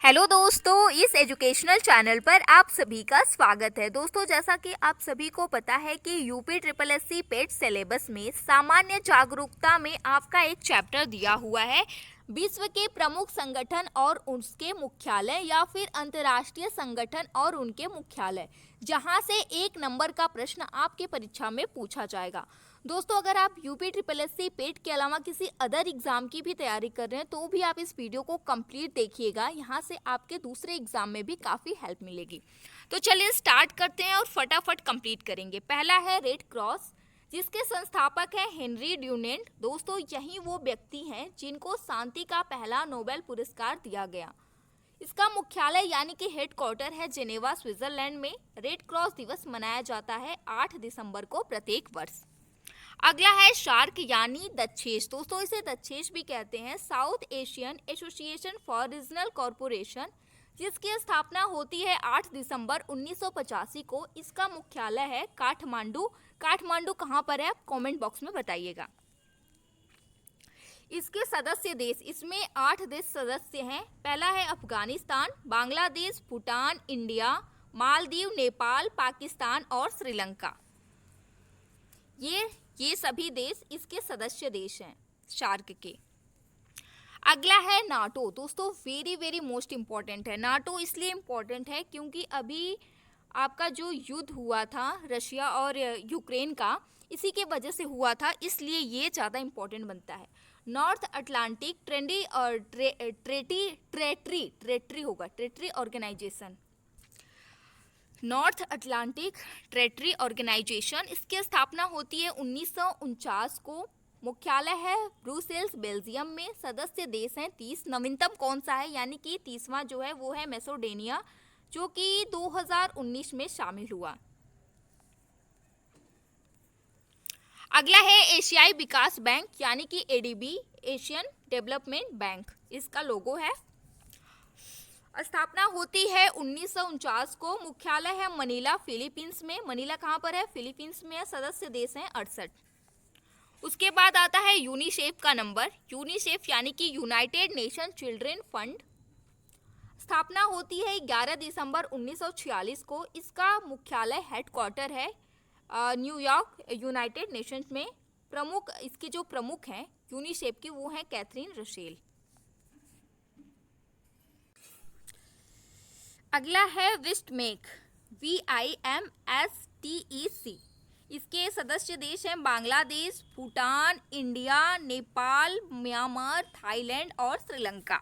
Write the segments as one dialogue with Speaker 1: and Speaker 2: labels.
Speaker 1: Hello दोस्तों, इस educational channel पर आप सभी का स्वागत है। दोस्तों, जैसा कि आप सभी को पता है कि यूपी ट्रिपल एससी पेट सिलेबस में सामान्य जागरूकता में आपका एक चैप्टर दिया हुआ है, विश्व के प्रमुख संगठन और उसके मुख्यालय या फिर अंतर्राष्ट्रीय संगठन और उनके मुख्यालय, जहां से 1 नंबर का प्रश्न आपके परीक्षा में पूछा जाएगा। दोस्तों, अगर आप यूपी ट्रिपल एससी पेट के अलावा किसी अदर एग्जाम की भी तैयारी कर रहे हैं तो भी आप इस वीडियो को कंप्लीट देखिएगा। यहाँ से आपके दूसरे एग्जाम में भी काफ़ी हेल्प मिलेगी। तो चलिए स्टार्ट करते हैं और फटाफट कंप्लीट करेंगे। पहला है रेड क्रॉस, जिसके संस्थापक हैं हेनरी ड्यूनेंट। दोस्तों, यही वो व्यक्ति हैं जिनको शांति का पहला नोबेल पुरस्कार दिया गया। इसका मुख्यालय यानी कि हेडक्वार्टर है जेनेवा, स्विट्जरलैंड में। रेड क्रॉस दिवस मनाया जाता है 8 दिसंबर को प्रत्येक वर्ष। अगला है शार्क यानी दक्षेश। दोस्तों, इसे दक्षेश भी कहते हैं। South Asian association for regional corporation, जिसकी स्थापना होती है 8 दिसंबर 1985 को। इसका मुख्यालय है काठमांडू। काठमांडू कहाँ पर है, आप कमेंट बॉक्स में बताइएगा। इसके सदस्य देश, इसमें 8 देश सदस्य हैं। पहला है अफगानिस्तान, बांग्लादेश, भूटान, इंडिया, मालदीव, नेपाल, पाकिस्तान और श्रीलंका। ये सभी देश इसके सदस्य देश हैं शार्क के। अगला है नाटो। दोस्तों, वेरी वेरी मोस्ट इम्पॉर्टेंट है। नाटो इसलिए इम्पॉर्टेंट है क्योंकि अभी आपका जो युद्ध हुआ था रशिया और यूक्रेन का, इसी के वजह से हुआ था, इसलिए ये ज़्यादा इम्पॉर्टेंट बनता है। नॉर्थ अटलांटिक ट्रेंडी और Treaty Organization, North Atlantic Treaty Organization, इसकी स्थापना होती है 1949 को। मुख्यालय है ब्रुसेल्स, बेल्जियम में। सदस्य देश हैं 30। नवीनतम कौन सा है, यानी कि 30वां जो है वो है मैसेडोनिया, जो कि 2019 में शामिल हुआ। अगला है एशियाई विकास बैंक यानी कि एडीबी, एशियन डेवलपमेंट बैंक, इसका लोगो है। स्थापना होती है 1949 को। मुख्यालय है मनीला, फिलीपींस में। मनीला कहाँ पर है, फिलीपींस में। सदस्य देश हैं 68। उसके बाद आता है यूनिसेफ का नंबर। यूनिसेफ यानी कि यूनाइटेड नेशन चिल्ड्रन फंड, स्थापना होती है 11 दिसंबर 1946 को। इसका मुख्यालय हेडक्वार्टर है न्यूयॉर्क, यूनाइटेड नेशंस में। प्रमुख, इसके जो प्रमुख हैं यूनिसेफ की, वो हैं कैथरीन रसेल। अगला है विस्टमेक, VIMSTEC। इसके सदस्य देश हैं Bangladesh, Bhutan, India, Nepal, Myanmar, Thailand और श्रीलंका।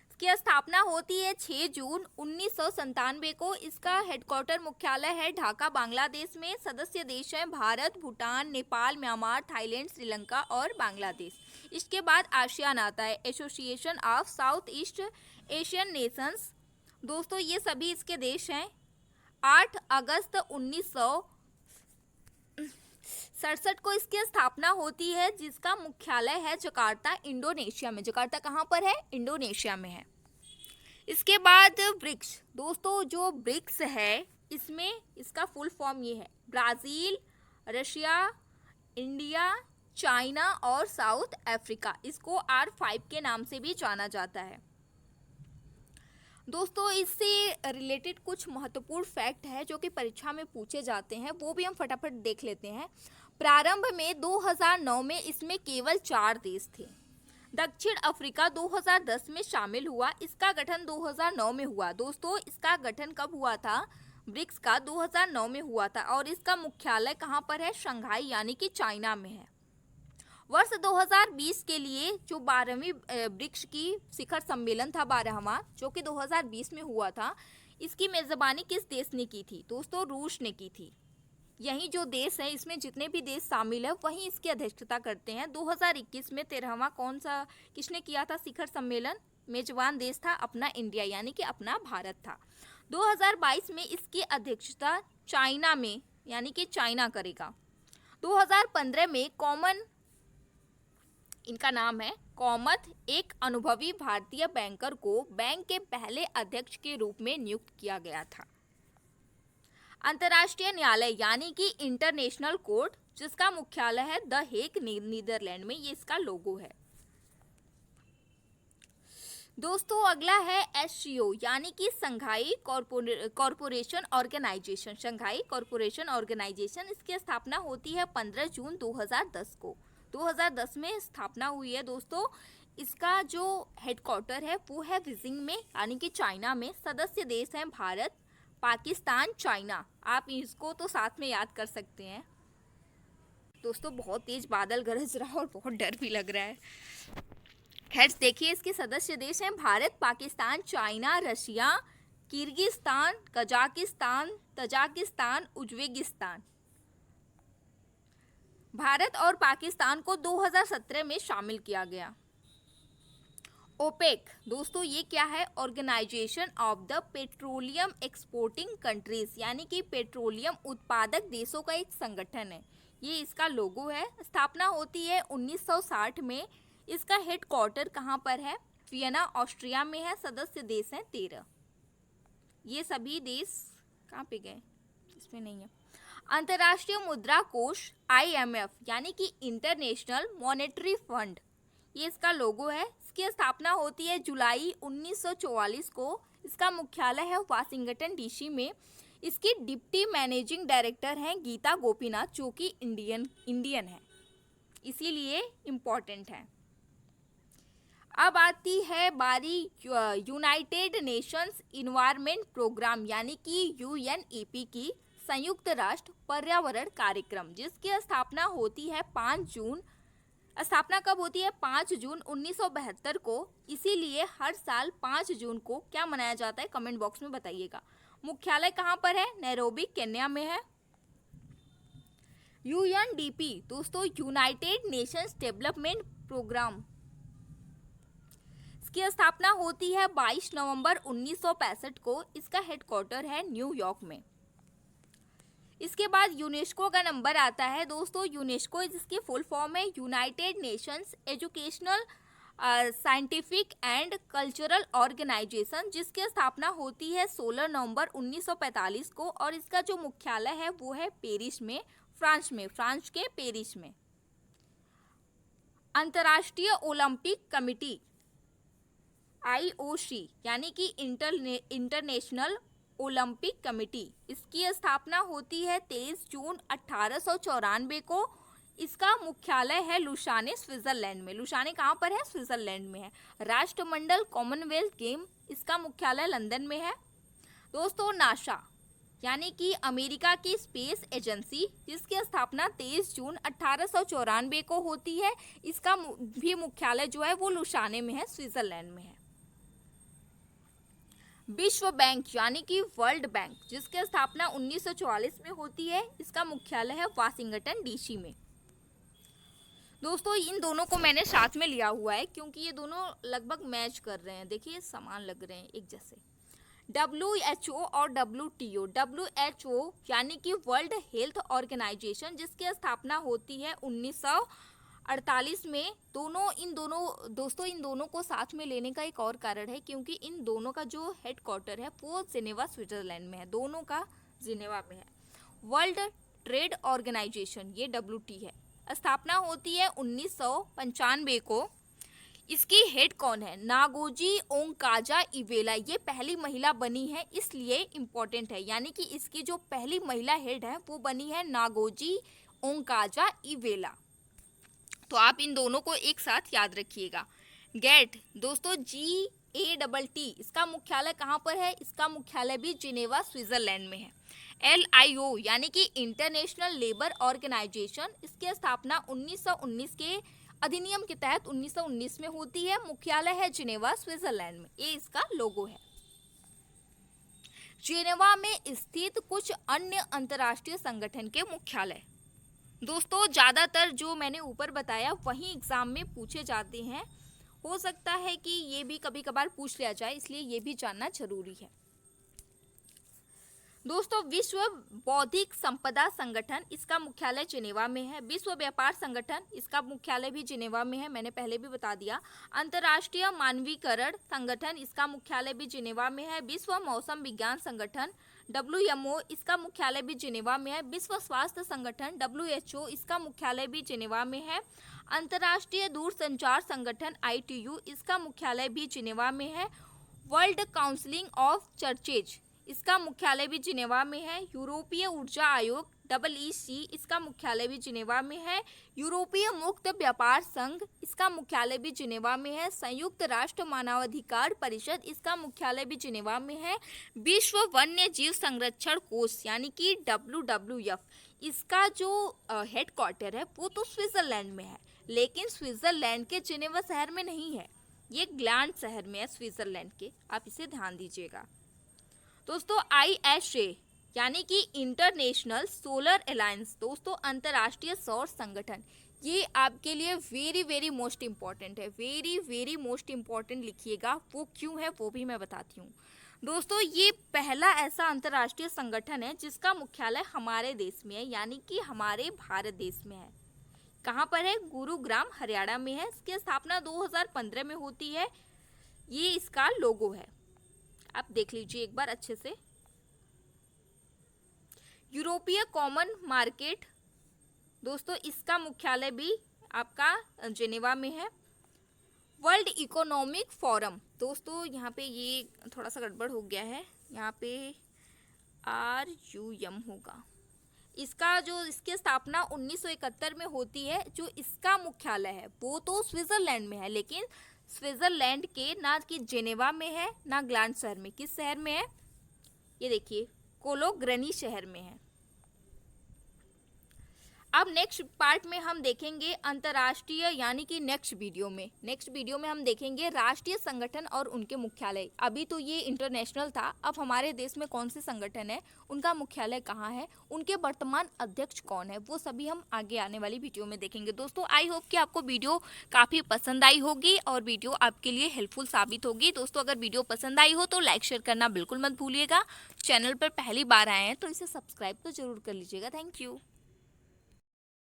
Speaker 1: इसकी स्थापना होती है 6 जून 1997 को। इसका हेडक्वार्टर मुख्यालय है ढाका, बांग्लादेश में। सदस्य देश हैं भारत, भूटान, नेपाल, म्यांमार, थाईलैंड, श्रीलंका और बांग्लादेश। इसके बाद आसियान आता है, association of south east Asian Nations. दोस्तों, ये सभी इसके देश हैं। 8 अगस्त 1967 को इसकी स्थापना होती है, जिसका मुख्यालय है जकार्ता, इंडोनेशिया में। जकार्ता कहाँ पर है, इंडोनेशिया में है। इसके बाद ब्रिक्स। दोस्तों, जो ब्रिक्स है इसमें इसका फुल फॉर्म ये है, ब्राज़ील, रशिया, इंडिया, चाइना और साउथ अफ्रीका। इसको R5 के नाम से भी जाना जाता है। दोस्तों, इससे रिलेटेड कुछ महत्वपूर्ण फैक्ट है जो कि परीक्षा में पूछे जाते हैं, वो भी हम फटाफट देख लेते हैं। प्रारंभ में 2009 में इसमें केवल 4 देश थे। दक्षिण अफ्रीका 2010 में शामिल हुआ। इसका गठन 2009 में हुआ। दोस्तों, इसका गठन कब हुआ था, ब्रिक्स का 2009 में हुआ था। और इसका मुख्यालय कहाँ पर है, शंघाई यानी कि चाइना में है। वर्ष 2020 के लिए जो 12वीं ब्रिक्स की शिखर सम्मेलन था, 12वां, जो कि 2020 में हुआ था, इसकी मेजबानी किस देश ने की थी, दोस्तों, रूस ने की थी। यही जो देश है, इसमें जितने भी देश शामिल है वही इसकी अध्यक्षता करते हैं। 2021 में 13वां किसने किया था शिखर सम्मेलन, मेजबान देश था अपना इंडिया यानी कि अपना भारत था। 2022 में इसकी अध्यक्षता चाइना में यानी कि चाइना करेगा। 2015 में कॉमन, इनका नाम है कौमत, एक अनुभवी भारतीय बैंकर को बैंक के पहले अध्यक्ष के रूप में नियुक्त किया गया था। अंतर्राष्ट्रीय न्यायालय यानी कि इंटरनेशनल कोर्ट, जिसका मुख्यालय है द हेग, नीदरलैंड में। ये इसका लोगो है। दोस्तों अगला है एससीओ यानी कि Shanghai Corporation Organization. Shanghai Corporation Organization इसकी स्थापना होती है 15 जून 2010 को। 2010 में स्थापना हुई है दोस्तों। इसका जो हेडक्वार्टर है वो है बीजिंग में यानी कि चाइना में। सदस्य देश हैं भारत, पाकिस्तान, चाइना। आप इसको तो साथ में याद कर सकते हैं। दोस्तों बहुत तेज बादल गरज रहा है और बहुत डर भी लग रहा है। खैर देखिए, इसके सदस्य देश हैं Bharat, Pakistan, China, Russia, Kyrgyzstan, Kazakhstan, Tajikistan, Uzbekistan. Bharat और पाकिस्तान को 2017 में शामिल किया गया। ओपेक दोस्तों ये क्या है? Organization of the petroleum exporting countries यानी कि पेट्रोलियम उत्पादक देशों का एक संगठन है। ये इसका लोगो है। स्थापना होती है 1960 में। इसका हेडक्वार्टर कहाँ पर है? वियना ऑस्ट्रिया में है। सदस्य देश हैं 13। ये सभी देश कहाँ पे गए? इसमें नहीं है। अंतर्राष्ट्रीय मुद्रा कोष IMF यानी कि इंटरनेशनल मॉनेटरी फंड, ये इसका लोगो है। इसकी स्थापना होती है जुलाई 1944 को। इसका मुख्यालय है वाशिंगटन DC में। इसकी डिप्टी मैनेजिंग डायरेक्टर हैं गीता गोपीनाथ, जो कि इंडियन है, इसीलिए इम्पोर्टेंट है। अब आती है बारी यूनाइटेड नेशंस इन्वायरमेंट प्रोग्राम यानी कि UNEP की, संयुक्त राष्ट्र पर्यावरण कार्यक्रम, जिसकी स्थापना होती है 5 जून। स्थापना कब होती है? 5 जून 1972 को। इसीलिए हर साल 5 जून को क्या मनाया जाता है? कमेंट बॉक्स में बताइएगा। मुख्यालय कहाँ पर है? नैरोबी केन्या में है। UNDP दोस्तों यूनाइटेड नेशंस डेवलपमेंट प्रोग्राम, इसकी स्थापना होती है 22 नवंबर 1965 को। इसका हेडक्वार्टर है न्यूयॉर्क में। इसके बाद यूनेस्को का नंबर आता है दोस्तों। यूनेस्को जिसकी फुल फॉर्म है United Nations educational scientific and cultural organization, जिसकी स्थापना होती है 16 नवंबर 1945 को। और इसका जो मुख्यालय है वो है पेरिस में, फ्रांस में, फ्रांस के पेरिस में। अंतर्राष्ट्रीय ओलंपिक कमेटी IOC यानी कि इंटरनेशनल ओलंपिक कमेटी, इसकी स्थापना होती है 23 जून 1894 को। इसका मुख्यालय है लुसाने, स्विट्जरलैंड में। लुसाने कहाँ पर है? स्विट्जरलैंड में है। राष्ट्रमंडल कॉमनवेल्थ गेम, इसका मुख्यालय लंदन में है। दोस्तों नासा यानी कि अमेरिका की स्पेस एजेंसी, जिसकी स्थापना 23 जून 1894 को होती है। इसका भी मुख्यालय जो है वो लुसाने में है, स्विट्जरलैंड में है। विश्व बैंक यानी कि वर्ल्ड बैंक, जिसकी स्थापना 1944 में होती है। इसका मुख्यालय है वाशिंगटन DC में। दोस्तों इन दोनों को मैंने साथ में लिया हुआ है क्योंकि ये दोनों लगभग मैच कर रहे हैं। देखिए समान लग रहे हैं एक जैसे। WHO और WTO। WHO यानी कि वर्ल्ड हेल्थ ऑर्गेनाइजेशन, जिसकी स्थापना होती है 1948 में। दोस्तों इन दोनों को साथ में लेने का एक और कारण है क्योंकि इन दोनों का जो हेडक्वार्टर है वो जिनेवा, स्विट्जरलैंड में है। दोनों का जिनेवा में है। वर्ल्ड ट्रेड ऑर्गेनाइजेशन, ये WT है। स्थापना होती है 1995 को। इसकी हेड कौन है? नागोजी ओंकाजा इवेला। ये पहली महिला बनी है, इसलिए इम्पोर्टेंट है। यानी कि इसकी जो पहली महिला हेड है वो बनी है नागोजी ओंकाजा इवेला। तो आप इन दोनों को एक साथ याद रखिएगा। गेट दोस्तों GATT, इसका मुख्यालय कहाँ पर है? इसका मुख्यालय भी जिनेवा, स्विट्जरलैंड में है। LIO यानी कि इंटरनेशनल लेबर ऑर्गेनाइजेशन, इसकी स्थापना 1919 के अधिनियम के तहत 1919 में होती है। मुख्यालय है जिनेवा, स्विट्जरलैंड में। ये इसका लोगो है। जिनेवा में स्थित कुछ अन्य अंतर्राष्ट्रीय संगठन के मुख्यालय। दोस्तों ज़्यादातर जो मैंने ऊपर बताया वही एग्जाम में पूछे जाते हैं। हो सकता है कि ये भी कभी कभार पूछ लिया जाए, इसलिए ये भी जानना जरूरी है। दोस्तों विश्व बौद्धिक संपदा संगठन, इसका मुख्यालय जिनेवा में है। विश्व व्यापार संगठन, इसका मुख्यालय भी जिनेवा में है, मैंने पहले भी बता दिया। अंतर्राष्ट्रीय मानवीकरण संगठन, इसका मुख्यालय भी जिनेवा में है। विश्व मौसम विज्ञान संगठन WMO, इसका मुख्यालय भी जिनेवा में है। विश्व स्वास्थ्य संगठन WHO, इसका मुख्यालय भी जिनेवा में है। अंतर्राष्ट्रीय दूरसंचार संगठन ITU, इसका मुख्यालय भी जिनेवा में है। वर्ल्ड काउंसिलिंग ऑफ चर्चेज, इसका मुख्यालय भी जिनेवा में है। यूरोपीय ऊर्जा आयोग EEC, इसका मुख्यालय भी जिनेवा में है। यूरोपीय मुक्त व्यापार संघ, इसका मुख्यालय भी जिनेवा में है। संयुक्त राष्ट्र मानवाधिकार परिषद, इसका मुख्यालय भी जिनेवा में है। विश्व वन्य जीव संरक्षण कोष यानी कि WWF, इसका जो हेडक्वार्टर है वो तो स्विट्जरलैंड में है, लेकिन स्विट्जरलैंड के जिनेवा शहर में नहीं है, ये ग्लांड शहर में है स्विट्जरलैंड के, आप इसे ध्यान दीजिएगा। दोस्तों ISA यानी कि इंटरनेशनल सोलर अलायंस, दोस्तों अंतर्राष्ट्रीय सौर संगठन, ये आपके लिए वेरी वेरी मोस्ट इम्पॉर्टेंट है, वेरी वेरी मोस्ट इम्पॉर्टेंट लिखिएगा। वो क्यों है वो भी मैं बताती हूँ। दोस्तों ये पहला ऐसा अंतर्राष्ट्रीय संगठन है जिसका मुख्यालय हमारे देश में है, यानी कि हमारे भारत देश में है। कहाँ पर है? गुरुग्राम हरियाणा में है। इसकी स्थापना 2015 में होती है। ये इसका लोगो है, आप देख लीजिए एक बार अच्छे से। यूरोपीय कॉमन मार्केट, दोस्तों इसका मुख्यालय भी आपका जिनेवा में है। वर्ल्ड इकोनॉमिक फोरम, दोस्तों यहाँ पे ये थोड़ा सा गड़बड़ हो गया है, यहाँ पे RUM होगा। इसकी स्थापना 1971 में होती है। जो इसका मुख्यालय है वो तो स्विट्जरलैंड में है, लेकिन स्विट्जरलैंड के ना कि जिनेवा में है ना ग्लांड शहर में। किस शहर में है? ये देखिए कोलोग्रनी शहर में है। अब नेक्स्ट पार्ट में हम देखेंगे अंतर्राष्ट्रीय यानी कि नेक्स्ट वीडियो में हम देखेंगे राष्ट्रीय संगठन और उनके मुख्यालय। अभी तो ये इंटरनेशनल था, अब हमारे देश में कौन से संगठन है, उनका मुख्यालय कहाँ है, उनके वर्तमान अध्यक्ष कौन है, वो सभी हम आगे आने वाली वीडियो में देखेंगे। दोस्तों आई होप कि आपको वीडियो काफ़ी पसंद आई होगी और वीडियो आपके लिए हेल्पफुल साबित होगी। दोस्तों अगर वीडियो पसंद आई हो तो लाइक शेयर करना बिल्कुल मत भूलिएगा। चैनल पर पहली बार आए हैं तो इसे सब्सक्राइब तो जरूर कर लीजिएगा। Thank you.